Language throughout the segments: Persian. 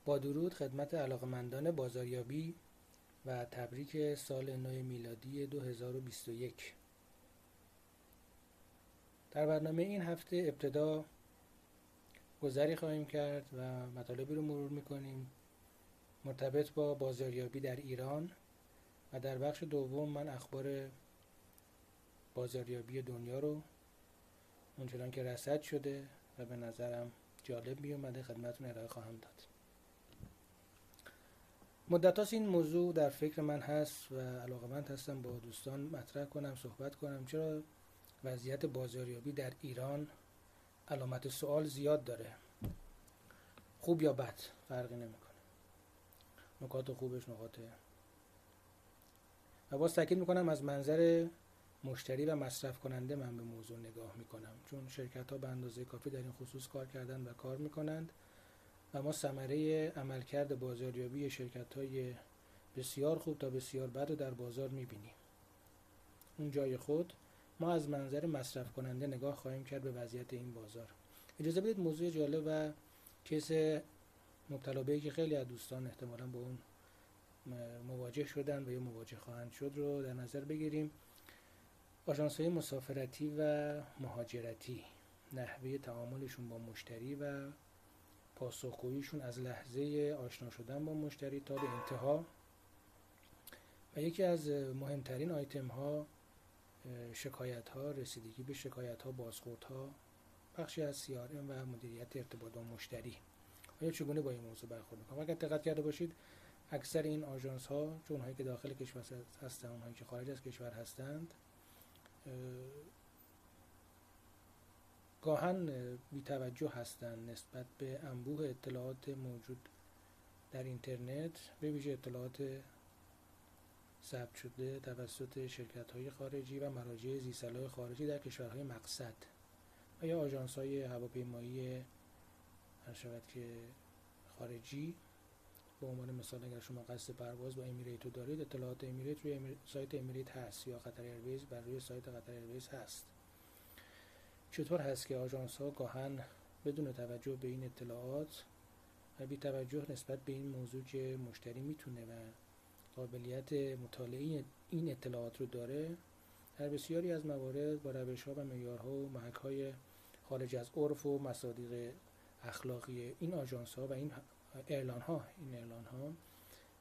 با درود خدمت علاقمندان بازاریابی و تبریک سال نو میلادی 2021. در برنامه این هفته ابتدا گذری خواهیم کرد و مطالبی رو مرور میکنیم مرتبط با بازاریابی در ایران و در بخش دوم من اخبار بازاریابی دنیا رو اونچنان که رصد شده و به نظرم جالب می اومده خدمتتون ارائه خواهم داد. مدتاست این موضوع در فکر من هست و علاقمند هستم با دوستان مطرح کنم، صحبت کنم. چرا وضعیت بازاریابی در ایران علامت سوال زیاد داره، خوب یا بد فرقی نمیکنه، نکات خوبش نکات. و باز تاکید میکنم از منظر مشتری و مصرف کننده من به موضوع نگاه میکنم، چون شرکت ها به اندازه کافی در این خصوص کار کردن و کار میکنند و ما ثمره عملکرد بازاریابی شرکت‌های بسیار خوب تا بسیار بد رو در بازار می‌بینیم. اون جای خود ما از منظر مصرف کننده نگاه خواهیم کرد به وضعیت این بازار. اجازه بدید موضوع جالب و کیس مبتلا بهی که خیلی از دوستان احتمالاً با اون مواجه شدن و یا مواجه خواهند شد رو در نظر بگیریم. آژانس‌های مسافرتی و مهاجرتی، نحوه تعاملشون با مشتری و پاسخگوییشون از لحظه آشنا شدن با مشتری تا به انتها. و یکی از مهمترین آیتم ها شکایت ها، رسیدگی به شکایت ها، بازخورد ها، بخشی از CRM و مدیریت ارتباط با مشتری. آیا چگونه با این موضوع برخورد میکنم؟ اگر دقت کرده باشید اکثر این آژانس ها، چون اونهایی که داخل کشور هستند اونهایی که خارج از کشور هستند، گاهن بی توجه هستند نسبت به انبوه اطلاعات موجود در اینترنت، به ویژه اطلاعات ثبت شده توسط شرکت‌های خارجی و مراجع ذی‌صلاح خارجی در کشورهای مقصد و یا آژانس‌های هواپیمایی هر شود که خارجی. به عنوان مثال اگر شما قصد پرواز با امیریت رو دارید، اطلاعات امیریت روی سایت امیریت هست یا قطر ایرویز بر روی سایت قطر ایرویز هست. چطور هست که آژانس‌ها گاهن بدون توجه به این اطلاعات و بی توجه نسبت به این موضوع که مشتری میتونه و قابلیت مطالعه این اطلاعات رو داره، در بسیاری از موارد با روش‌ها و معیارها و محک‌های خارج از عرف و مصادیق اخلاقی این آژانس‌ها و این اعلان‌ها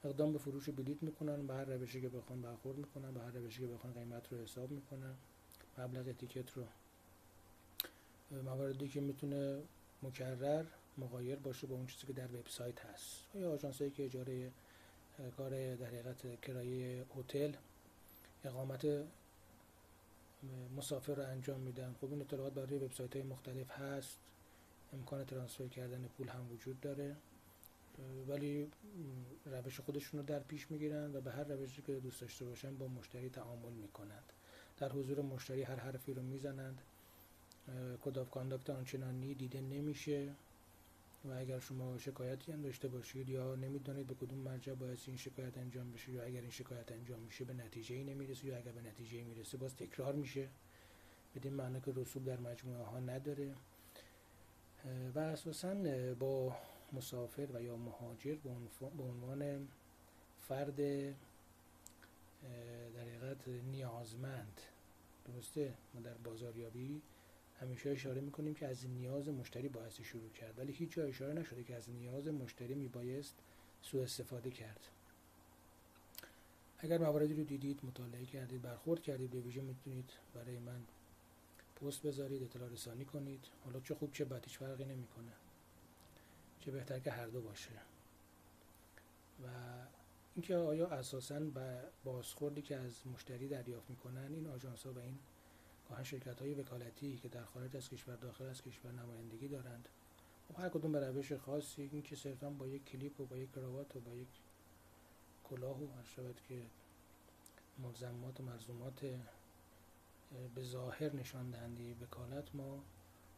اقدام به فروش بلیط میکنن، به هر روشی که بخوان برخورد میکنن، به هر روشی که بخوان قیمت رو حساب میکنن، مبلغ تیکت رو، مواردی که میتونه مکرر مغایر باشه با اون چیزی که در وبسایت هست. یا آژانس‌هایی که اجاره کار در حقیقت کرایه هتل، اقامت مسافر رو انجام میدن. خب این اطلاعات برای وبسایت‌های مختلف هست، امکان ترانسفر کردن پول هم وجود داره، ولی روش خودشون رو در پیش میگیرن و به هر روشی که دوست داشته باشن با مشتری تعامل میکنند. در حضور مشتری هر حرفی رو میزنند، کد آف کانداکت آنچنانی دیده نمیشه و اگر شما شکایتی هم داشته باشید یا نمیدونید به کدوم مرجع باید این شکایت انجام بشه، یا اگر این شکایت انجام میشه به نتیجه‌ای نمیرسه، یا اگر به نتیجه‌ای میرسه باز تکرار میشه، بدین معنی که رسوب در مجموعه ها نداره و اساساً با مسافر و یا مهاجر به عنوان فرد در حقیقت نیازمند، درسته ما در بازاریابی همیشه اشاره میکنیم که از نیاز مشتری باید شروع کرد، ولی هیچ جا اشاره نشده که از نیاز مشتری میبایست سوء استفاده کرد. اگر مواردی رو دیدید، مطالعه کردید، برخورد کردید، به ویژه میتونید برای من پست بذارید، اطلاع رسانی کنید. حالا چه خوب چه بد هیچ فرقی نمیکنه، چه بهتر که هر دو باشه. و اینکه آیا اساساً با بازخوردی که از مشتری دریافت میکنن این آژانس‌ها و این گاهن شرکت‌های وکالتی که در خارج از کشور داخل از کشور نمایندگی دارند، و هر کدوم به روش خاصی، این که صرفاً با یک کلیپ و با یک کراوات و با یک کلاه و هر شود که ملزمات و ملزومات به ظاهر نشان دهنده وکالت، ما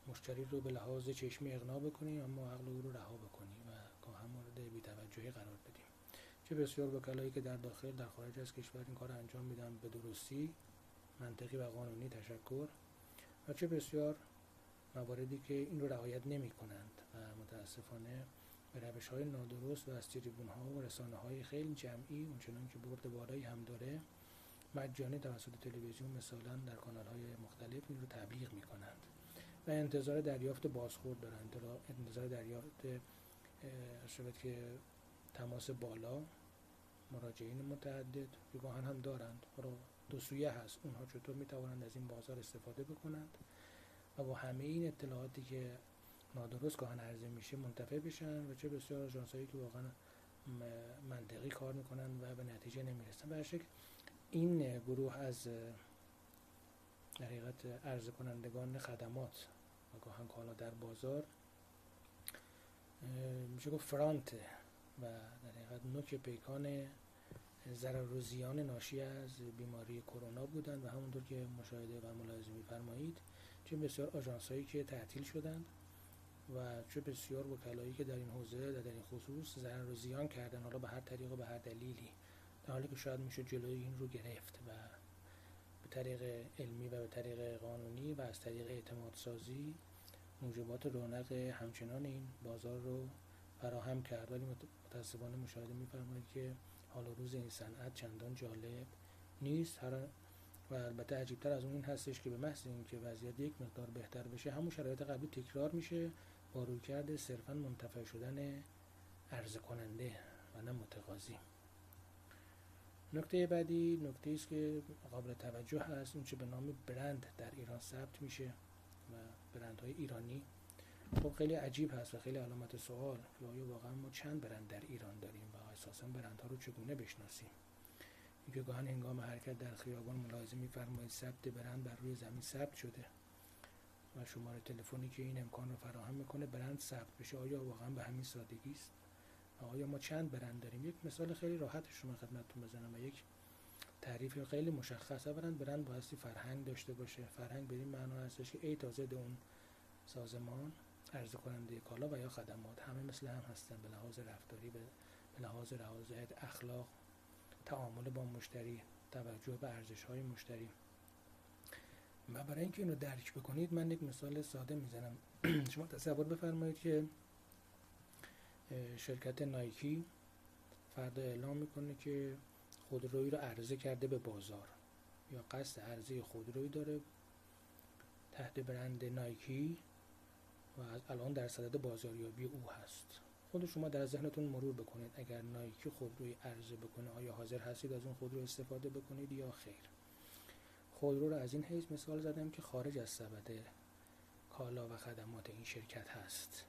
مشتری رو به لحاظ چشمی اقناع بکنیم اما عقل او رو رها بکنیم و گاهن مورد بی‌توجهی قرار بدیم. چه بسیار وکلایی که در داخل در خارج از کشور این کار انجام میدن به درستی، منطقی و قانونی، تشکر، و چه بسیار مواردی که این رو رعایت نمی کنند و متاسفانه به روش‌های نادرست و از تریبون‌ها و رسانه‌های خیلی جمعی اونچنان که برد بالایی هم داره مجانی توسط تلویزیون مثلا در کانال‌های مختلف این رو تبلیغ می‌کنند و انتظار دریافت بازخورد دارند، انتظار دریافت شاید که تماس بالا، مراجعین متعدد که گاهن هم دارند، دو سویه هست، اونها چطور میتوانند از این بازار استفاده بکنند و با همه این اطلاعاتی که نادرست گاهن عرضه میشه منتفع بشن و چه بسیار آژانس‌هایی که واقعا منطقی کار میکنن و به نتیجه نمیرسن. به هر شکل این گروه از در حقیقت عرضه کنندگان خدمات و گاهن کالا در بازار میشه گفت فرانت و در حقیقت نوک پیکان ضرر و زیان ناشی از بیماری کرونا بودند و همونطور که مشاهده و ملاحظه می‌فرمایید چه بسیار آژانس‌هایی که تعطیل شدند و چه بسیار وکلایی که در این حوزه و در این خصوص ضرر و زیان کردن، حالا به هر طریق و به هر دلیلی، در حالی که شاید میشه جلوی این رو گرفت و به طریق علمی و به طریق قانونی و از طریق اعتماد سازی موجبات رونق همچنان این بازار رو فراهم کرد. ولی متاسفانه مشاهده می‌فرمایید که حال و روز این صنعت چندان جالب نیست. و البته عجیب‌تر از اون این هستش که به محض اینکه وضعیت یک مقدار بهتر بشه همون شرایط قبلی تکرار میشه با رویکرد صرفاً منتفع شدن عرضه کننده و نه متقاضی. نکته بعدی نکته است که قابل توجه هست، اون چه به نام برند در ایران ثبت میشه و برندهای ایرانی. خب خیلی عجیب هست و خیلی علامت سوال که آیا واقعا ما چند برند در ایران داریم و اساساً برندها رو چگونه بشناسیم. اینکه گاهن هنگام حرکت در خیابان ملاحظه می‌فرمایید ثبت برند بر روی زمین ثبت شده و شماره تلفنی که این امکان رو فراهم میکنه برند ثبت بشه. آیا واقعا به همین سادگی است؟ و آیا ما چند برند داریم؟ یک مثال خیلی راحتش رو من خدمتتون بزنم و یک تعریف خیلی مشخص. اولا برند بایستی فرهنگ داشته باشه. فرهنگ به این معنا هستش که ای تازه اون سازمان عرضه کننده کالا و یا خدمات همه مثل هم هستن به لحاظ رفتاری، به لحاظ اخلاق، تعامل با مشتری، توجه به ارزش‌های مشتری. و برای اینکه اینو درک بکنید من یک مثال ساده میزنم. شما تصور بفرمایید که شرکت نایکی فردا اعلام میکنه که خودرویی رو عرضه کرده به بازار یا قصد عرضه خودرویی داره تحت برند نایکی و الان در صدد بازاریابی او هست. خود شما در ذهنتون مرور بکنید اگر نایکی خودروی عرضه بکنه آیا حاضر هستید از اون خودرو استفاده بکنید یا خیر. خودرو رو از این حیث مثال زدم که خارج از سبد کالا و خدمات این شرکت هست،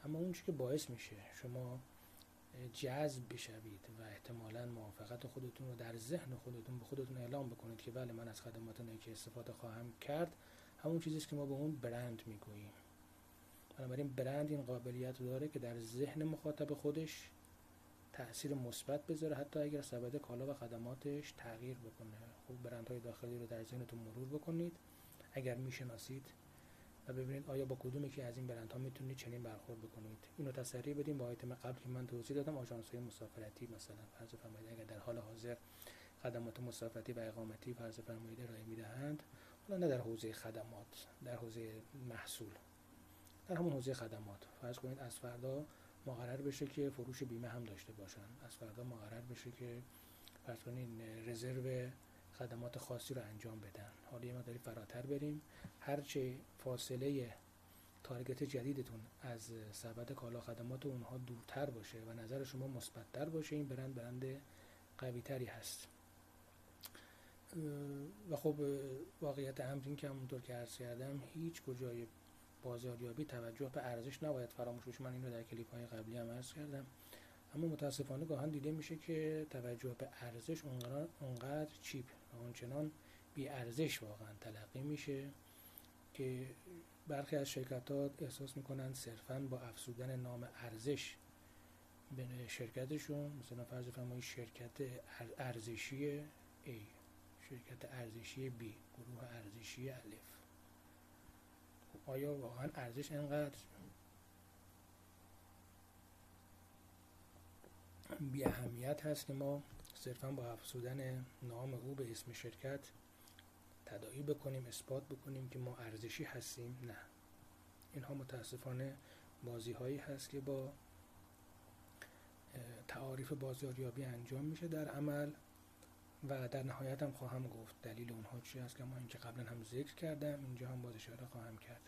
اما اون چیزی که باعث میشه شما جذب بشوید و احتمالاً موافقت خودتون رو در ذهن خودتون به خودتون اعلام بکنید که بله من از خدمات نایکی استفاده خواهم کرد، همون چیزی است که ما به اون برند میگوییم. بنابراین برند این قابلیت رو داره که در ذهن مخاطب خودش تأثیر مثبت بذاره حتی اگر سبد کالا و خدماتش تغییر بکنه. خب برندهای داخلی رو در ذهنتون مرور بکنید اگر میشناسید و ببینید آیا با کدومی که از این برندها میتونید چنین برخورد بکنید. اینو تسریع بدیم با آیتم قبل که من توضیح دادم. آژانس‌های مسافرتی مثلا فرض فرمایید اگر در حال حاضر خدمات مسافرتی و اقامتی فرض فرمایید ارائه میدهند، حالا نه در حوزه خدمات، در حوزه محصول، در همون حوزه خدمات، فرض کنید از فردا مقرر بشه که فروش بیمه هم داشته باشن، از فردا مقرر بشه که فرض کنید رزرو خدمات خاصی رو انجام بدن. حالا یه مقداری فراتر بریم، هرچه فاصله تارگت جدیدتون از سبد کالا خدمات اونها دورتر باشه و نظر شما مثبت‌تر باشه، این برند قوی‌تری هست. و خب واقعیت امر این که همونطور که عرض کردم هیچ کجای بازاریابی توجه به ارزش نباید فراموش بشه. من این رو در کلیپ‌های قبلی هم عرض کردم، اما متاسفانه گاهن دیده میشه که توجه به ارزش اونقدر چیپ و اونچنان بی ارزش واقعا تلقی میشه که برخی از شرکت‌ها احساس میکنن صرفاً با افزودن نام ارزش به شرکتشون، مثلا فرض فرمایید شرکت ارزشی A، شرکت ارزشی B، گروه ارزشی الف، آیا واقعا ارزش اینقدر بی اهمیت هست که ما صرفاً با افزودن نام او به اسم شرکت تداعی بکنیم، اثبات بکنیم که ما ارزشی هستیم؟ نه، اینها متاسفانه بازی هایی هست که با تعاریف بازاریابی انجام میشه در عمل و در نهایت هم خواهم گفت دلیل اونها چی است که ما اینکه قبلا هم ذکر کردم، اینجا هم باز اشاره خواهم کرد.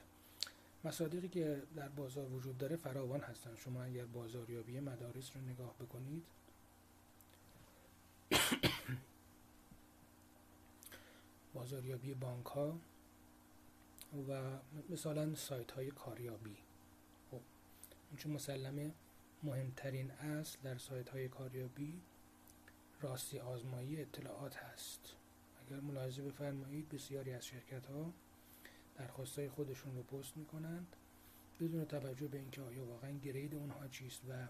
مصادیقی که در بازار وجود داره فراوان هستن. شما اگر بازاریابی مدارس رو نگاه بکنید، بازاریابی بانک ها و مثلا سایت های کاریابی، خب چون مسلمه مهمترین اصل در سایت های کاریابی راستی آزمایی اطلاعات هست. اگر ملاحظه بفرمایید بسیاری از شرکت ها درخواستای خودشون رو پست میکنند بدون توجه به اینکه آیا واقعا گرید اونها چیست و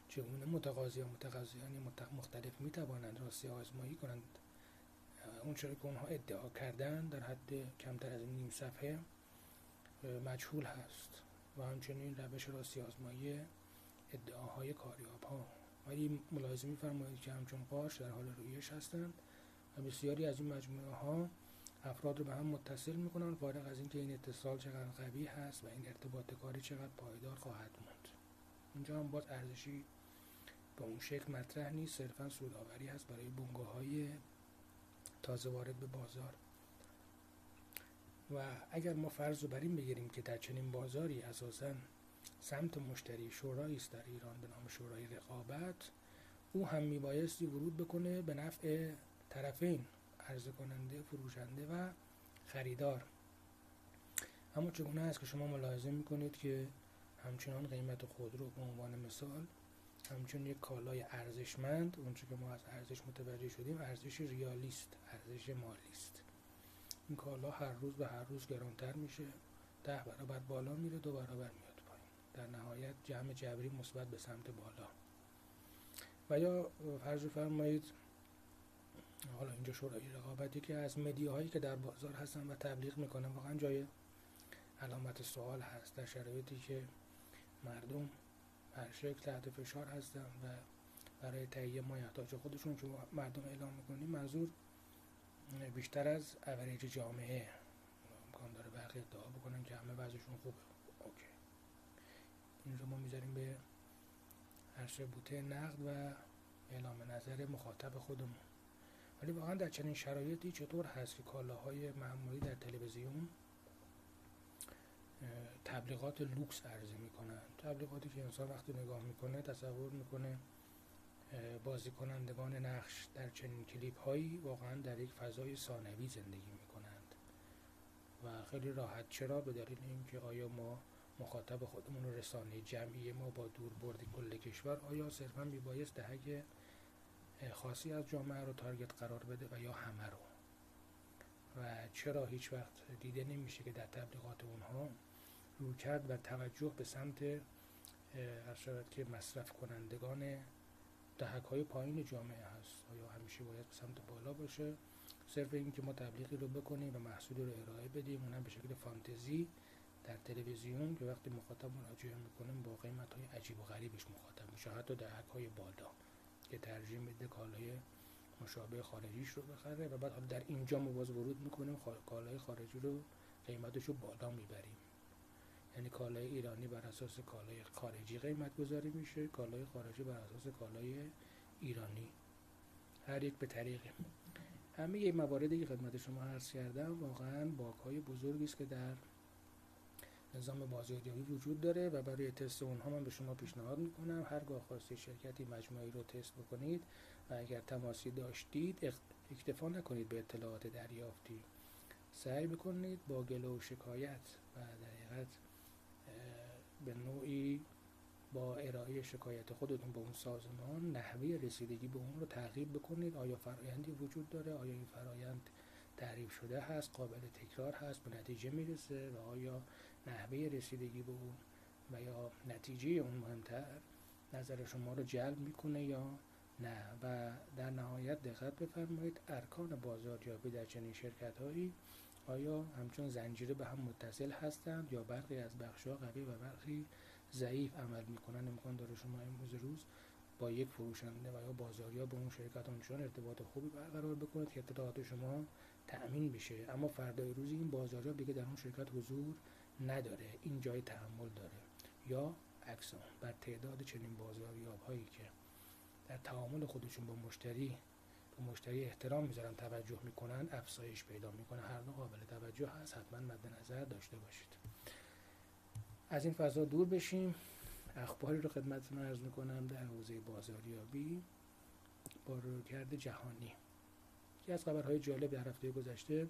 چگونه متقاضیان مختلف میتوانند راستی آزمایی کنند اون چرا که اونها ادعا کردن در حد کمتر از نیم صفحه مجهول هست و همچنین روش راستی آزمایی ادعاهای کاریاب ها. ولی ملاحظه می‌فرمایید که همچون قارچ در حال رویش هستند و بسیاری از این مجموعه ها افراد رو به هم متصل میکنن فارغ از اینکه این اتصال چقدر قوی هست و این ارتباط کاری چقدر پایدار خواهد موند. اینجا هم باز ارزشی به اون شکل مطرح نیست، صرفا سودآوری هست برای بنگاه‌های تازه وارد به بازار. و اگر ما فرض رو بر این بگیریم که در چنین بازاری اساساً سمت مشتری شورایی است در ایران به نام شورای رقابت، او هم میبایستی ورود بکنه به نفع طرفین، عرضه کننده، فروشنده و خریدار. اما چگونه است که شما ملاحظه میکنید که همچنان قیمت خودرو به عنوان مثال همچون یک کالای ارزشمند، اونچه که ما از ارزش متوجه شدیم ارزش ریالیست، ارزش مالی است. این کالا هر روز به هر روز گرانتر میشه، 10 برابر بالا میره، 2 برابر میاد پایین، در نهایت جمع جبری مثبت به سمت بالا. و یا فرض فرمایید حالا اینجا شورای رقابتی که از مدیاهایی که در بازار هستن و تبلیغ میکنن واقعا جای علامت سوال هست در شرایطی که مردم هر شکل تحت فشار هستن و برای تهیه مایحتاج خودشون که مردم اعلام میکنیم منظور بیشتر از اوریج جامعه، امکان داره برخی ادعا بکنن که همه وضعشون خوبه. اوکی، این رو ما میذاریم به عرصه بوته نقد و اعلام نظر مخاطب خودمون. ولی واقعا در چنین شرایطی چطور هست که کالاهای معمولی در تلویزیون تبلیغات لوکس عرضه میکنن، تبلیغاتی که انسان وقتی نگاه میکنه تصور میکنه بازی کنندگان نقش در چنین کلیپ هایی واقعا در یک فضای ثانوی زندگی میکنند و خیلی راحت. چرا؟ به دلیل اینکه آیا ما مخاطب خودمون رو رسانه جمعی ما با دوربرد کل کشور آیا صرفا میبایست دهک خاصی از جامعه رو تارگت قرار بده و یا همه رو؟ و چرا هیچ وقت دیده نمیشه که در تبلیغات اونها رویکرد و توجه به سمت ارشد که مصرف کنندگان دهک‌های پایین جامعه هست؟ آیا همیشه باید به سمت بالا باشه؟ صرف این که ما تبلیغی رو بکنیم و محصولی رو ارائه بدیم اونم به شکل فانتزی در تلویزیون که وقتی مخاطب مراجعه میکنیم با قیمت‌های عجیب و غریبش مخاطب میشه، حتی دهک‌های بالا که ترجیح میده کالای مشابه خارجیش رو بخره و بعد در اینجا ما باز ورود میکنیم کالای خارجی رو قیمتش رو بالا میبریم. یعنی کالای ایرانی بر اساس کالای خارجی قیمت گذاری میشه، کالای خارجی بر اساس کالای ایرانی، هر یک به طریقی. همه این مواردی که خدمت شما عرض کردم واقعا باگ‌های بزرگی است که در نظام بازاریابی وجود داره و برای تست اونها من به شما پیشنهاد میکنم هرگاه خواستید شرکتی مجموعی رو تست بکنید و اگر تماسی داشتید اکتفا نکنید به اطلاعات دریافتی، سعی بکنید با گله و شکایت و در حقیقت به نوعی با ارائه شکایت خودتون به اون سازمان نحوه رسیدگی به اون رو تعقیب بکنید. آیا فرآیندی وجود داره؟ آیا این فرآیند تعریف شده هست، قابل تکرار هست، به نتیجه میرسه و آیا نحوه رسیدگی به اون و یا نتیجه اون مهمتر نظر شما رو جلب میکنه یا نه؟ و در نهایت دقت بفرمایید ارکان بازاریابی در چنین شرکت‌هایی آیا همچون زنجیره به هم متصل هستند یا برخی از بخش‌ها قوی و برخی ضعیف عمل میکنن؟ امکان داره شما امروز روز با یک فروشنده و یا بازاریاب به اون شرکت آنچنان ارتباط خوبی برقرار بکنید که اطلاعات شما تأمین بشه، اما فردای روزی این بازاریاب دیگه در اون شرکت حضور نداره، این جای تحمل داره، یا عکس اون بر تعداد چنین بازاریاب هایی که در تعامل خودشون با مشتری احترام میذارن، توجه میکنن، افزایش پیدا میکنه. هر دو قابل توجه هست، حتما مد نظر داشته باشید. از این فضا دور بشیم. اخباری رو خدمتتون عرض میکنم در حوزه بازاریابی با رویکرد جهانی. یکی از خبرهای جالب در هفته گذشته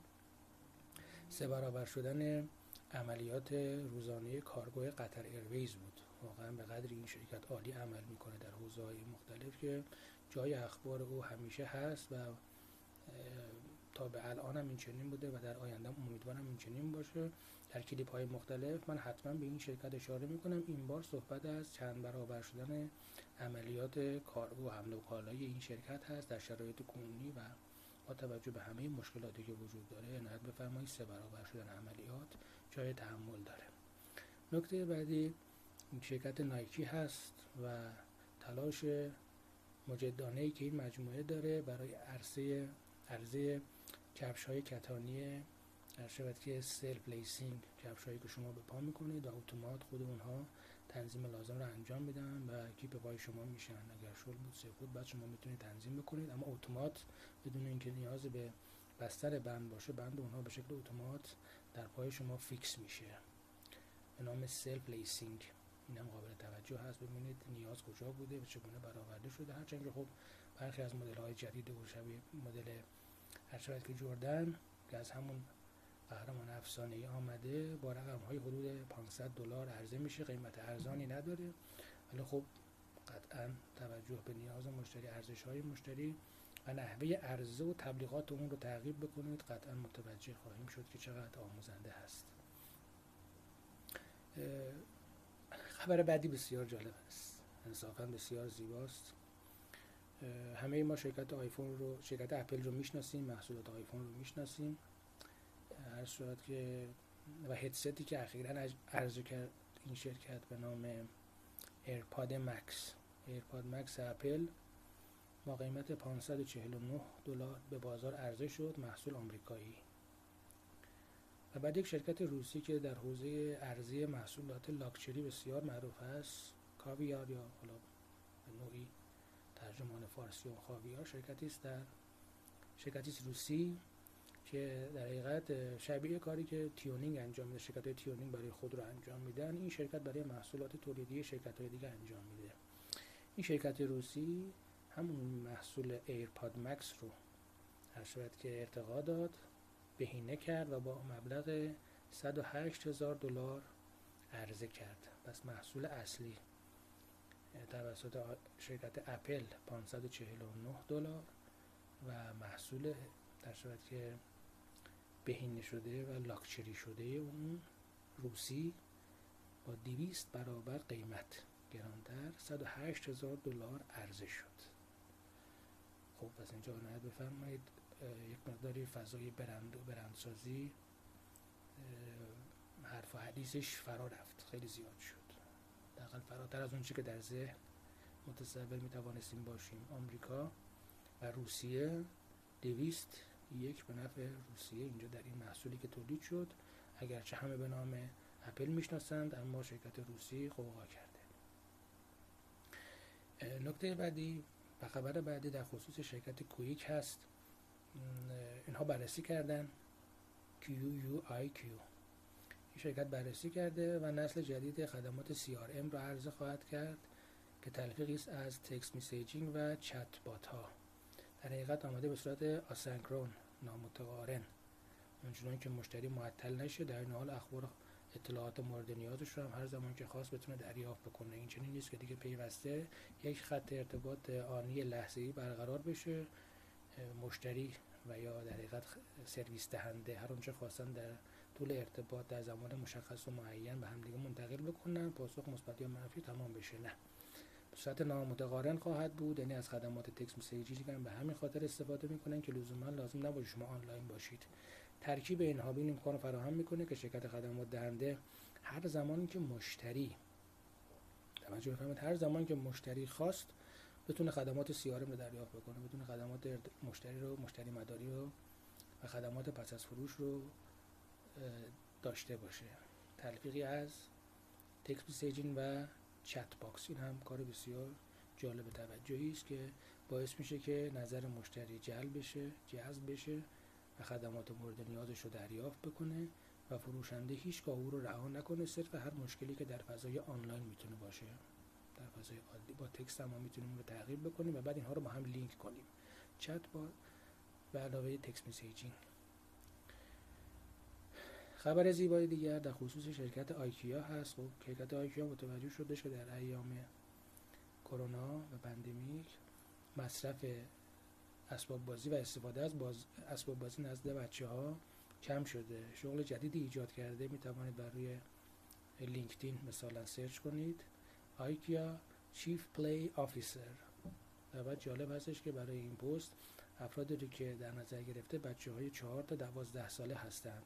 3 برابر شدن عملیات روزانه کارگو قطر ایرویز بود. واقعا به قدری این شرکت عالی عمل میکنه در حوزه‌های مختلف که جای اخبار او همیشه هست و تا به الان هم این چنین بوده و در آینده امیدوارم این چنین باشه. در کلیپ های مختلف من حتما به این شرکت اشاره میکنم. این بار صحبت از چند برابر شدن عملیات کارگو حمل و کالای این شرکت هست در شرایط کنونی و با توجه به همه مشکلاتی که وجود داره. عنایت بفرمایید 3 برابر شدن عملیات جای تأمل داره. نکته بعدی شرکت نایکی هست و تلاش مجدانه‌ای که این مجموعه داره برای عرضه کفش‌های کتانی، در شبت که سلف لیسینگ، کفش‌هایی که شما به پا می‌کنید و اتومات خود اونها تنظیم لازم رو انجام میدن و کیپ پای شما میشن. اگر شل بود 3 فوت بعد شما میتونید تنظیم بکنید، اما اتومات بدون اینکه نیاز به بستر بند باشه. بند اونها به شکل اتومات در پای شما فیکس میشه به نام سلف لیسینگ. این هم قابل توجه هست. ببینید نیاز کجا بوده و چگونه برآورده شده. هرچند که خب برخی از مدل‌های جدید و شبیه مدل هرچند که جردن که از همون قهرمان افسانه‌ای آمده با رقم‌های حدود $500 عرضه میشه. قیمت ارزانی نداره، ولی خب قطعاً توجه به نیاز مشتری، ارزش‌های مشتری و نحوه عرضه و تبلیغات اون رو تعقیب بکنید. قطعاً متوجه خواهیم شد که چقدر آموزنده هست. خبر بعدی بسیار جالب است، انصافاً بسیار زیباست. همه ما شرکت اپل رو میشناسیم، محصولات آیفون رو میشناسیم. هر صورت که و هدستی که اخیراً عرضه کرد این شرکت به نام ایرپاد مکس اپل با قیمت $549 به بازار عرضه شد. محصول آمریکایی. و بعد یک شرکت روسی که در حوزه عرضه محصولات لاکچری بسیار معروف است، کاویار یا حالا به نوعی ترجمان فارسی و خاویار، شرکتی روسی که در حقیقت شبیه کاری که تیونینگ انجام میده، شرکت‌های تیونینگ برای خود رو انجام میدن، این شرکت برای محصولات تولیدی شرکت‌های دیگه انجام میده. این شرکت روسی همون محصول ایرپاد مکس رو هر صورت که ارتقا داد، بهینه کرد و با مبلغ $108,000 عرضه کرد. پس محصول اصلی توسط شرکت اپل $549 و محصول در صورت که بهینه شده و لاکچری شده اون روسی با 200 برابر قیمت گرانتر $108,000 عرضه شد. خب پس اینجا عنایت بفرمایید یک مقداری فضای برند و برندسازی حرف و حدیثش فرا رفت، خیلی زیاد شد، دقیقاً فراتر از اون چی که در ذهن متصور میتوانستیم باشیم. آمریکا و روسیه 201 به نفع روسیه اینجا در این محصولی که تولید شد، اگرچه همه به نام اپل میشناسند اما شرکت روسی قوقا کرده. نکته بعدی و خبر بعدی در خصوص شرکت کویک هست. اینها بررسی کردن QUIQ. این شرکت بررسی کرده و نسل جدید خدمات CRM را عرضه خواهد کرد که تلفیقی است از تکست مسیجینگ و چت بات ها. در حقیقت آمده به صورت آسینکرون، نامتقارن، اونچنان که مشتری معطل نشه، در این حال اخبار اطلاعات مورد نیازش رو هم هر زمان که خواست بتونه دریافت بکنه. این چنین نیست که دیگه پیوسته یک خط ارتباط آنی لحظه‌ای برقرار بشه، مشتری و یا در حقیقت سرویس دهنده هر اونچه خواستن در طول ارتباط در زمان مشخص و معین به هم دیگه منتقل بکنن، پاسخ مثبت یا منفی تمام بشه. نه، به صورت نامتقارن خواهد بود. یعنی از خدمات تکست مسیجینگ به همین خاطر استفاده میکنن که لزوما لازم نباشه شما آنلاین باشید. ترکیب اینها این امکان فراهم میکنه که شرکت خدمات دهنده هر زمانی که مشتری توجه بفرمایید، هر زمانی که مشتری خواست بتونه خدمات CRM رو دریافت بکنه، بتونه خدمات مشتری مداری رو و خدمات پس از فروش رو داشته باشه. تلفیقی از تکست مسیجینگ و چت باکس. این هم کار بسیار جالب توجهی است که باعث میشه که نظر مشتری جذب بشه و خدمات مورد نیازش رو دریافت بکنه و فروشنده هیچگاه او رو رها نکنه صرف هر مشکلی که در فضای آنلاین میتونه باشه. در فضای عادی با تکست هم میتونیم اون رو تغییر بکنیم و بعد اینها رو با هم لینک کنیم. چت با به علاوه تکست مسیجینگ. خبر زیبای دیگر در خصوص شرکت آیکیا هست. خب شرکت آیکیا متوجه شده که در ایام کرونا و پندمیک مصرف اسباب بازی و استفاده از اسباب بازی نزد بچه‌ها کم شده. شغل جدیدی ایجاد کرده. می توانید بر روی لینکدین مثلا سرچ کنید آیکیا چیف پلی آفیسر. و بعد جالب هستش که برای این پست افرادی رو که در نظر گرفته بچه‌های 4 تا 12 ساله هستند.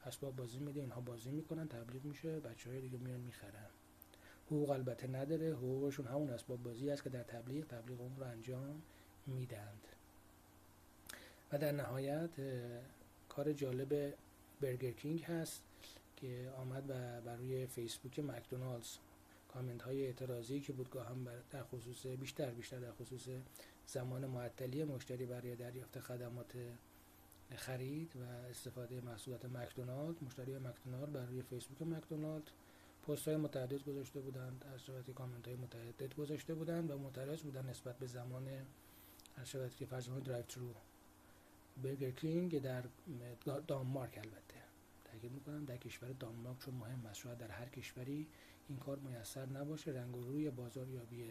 اسباب بازی میده، اینها بازی میکنن، تبلیغ میشه، بچه‌های دیگه میان میخرن. حقوق البته نداره، حقوقشون همون اسباب بازی است که در تبلیغ اون رو انجام میدند. و در نهایت کار جالب برگر کینگ هست که آمد و بر روی فیسبوک مکدونالدز کامنت های اعتراضی که بود گاهم در خصوص بیشتر در خصوص زمان معطلی مشتری برای دریافت خدمات خرید و استفاده محصولات مکدونالد، مشتری مکدونالد بر روی فیسبوک مکدونالد پست های متعدد گذاشته بودند، از شبکه کامنت های متعدد گذاشته بودند و معترض بودند نسبت به زمان از شبکه فرض کنید درایو ترو. برگر کینگ در دانمارک، البته تاکید میکنم در کشور دانمارک چون مهم است، شاید در هر کشوری این کار میسر نباشه، رنگ و روی بازاریابی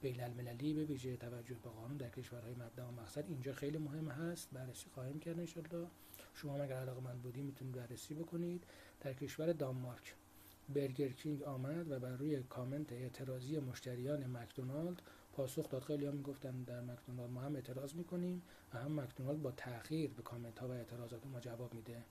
بین المللی به ویژه توجه به قانون در کشورهای مبدا و مقصد اینجا خیلی مهم هست. بررسی خواهیم کرد ان شاءالله. شما اگر علاقه‌مند بودید میتونید بررسی بکنید. در کشور دانمارک برگر کینگ آمد و بر روی کامنت اعتراضی مشتریان مکدونالد پاسخ داد. خیلی ها میگفتن در مکدونالد ما هم اعتراض میکنیم و هم مکدونالد با تأخیر به کامنت ها و اعتراضات ما جواب میده.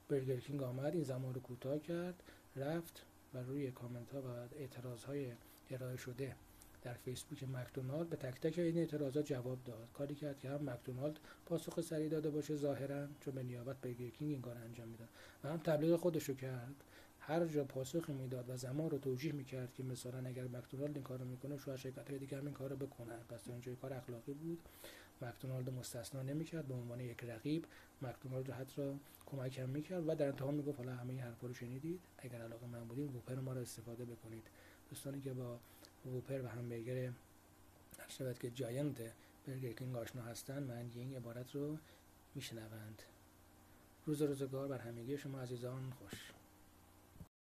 برگر کینگ آمد، این زمان رو کوتاه کرد، رفت بر روی کامنت ها و اعتراض های ارائه شده در فیسبوک مکدونالد به تک تک این اعتراضات جواب داد. کاری کرد که هم مکدونالد پاسخ سریع داده باشه ظاهرا چون به نیابت برگر کینگ این کار انجام میداد و هم تبلیغ خودش رو کرد. هر جا پاسخی میداد و زمان رو توجیه میکرد که مثلا اگر مکدونالد این کارو میکنه شاید شرکت‌های دیگه هم این کارو بکنن، پس اینجا کار اخلاقی بود. مکدونالد مستثنا نمیکرد، به عنوان یک رقیب مکدونالد رو حتی کمک هم میکرد و در انتها میگفت حالا همه این حرفا رو شنیدید، اگر علاقه من بودین ووپر ما رو استفاده بکنید. دوستانی که با ووپر و همبرگر شاید که جاینت برگر کینگ آشنا هستن من این عبارت رو میشنوند. روزگار بر همگی شما عزیزان خوش.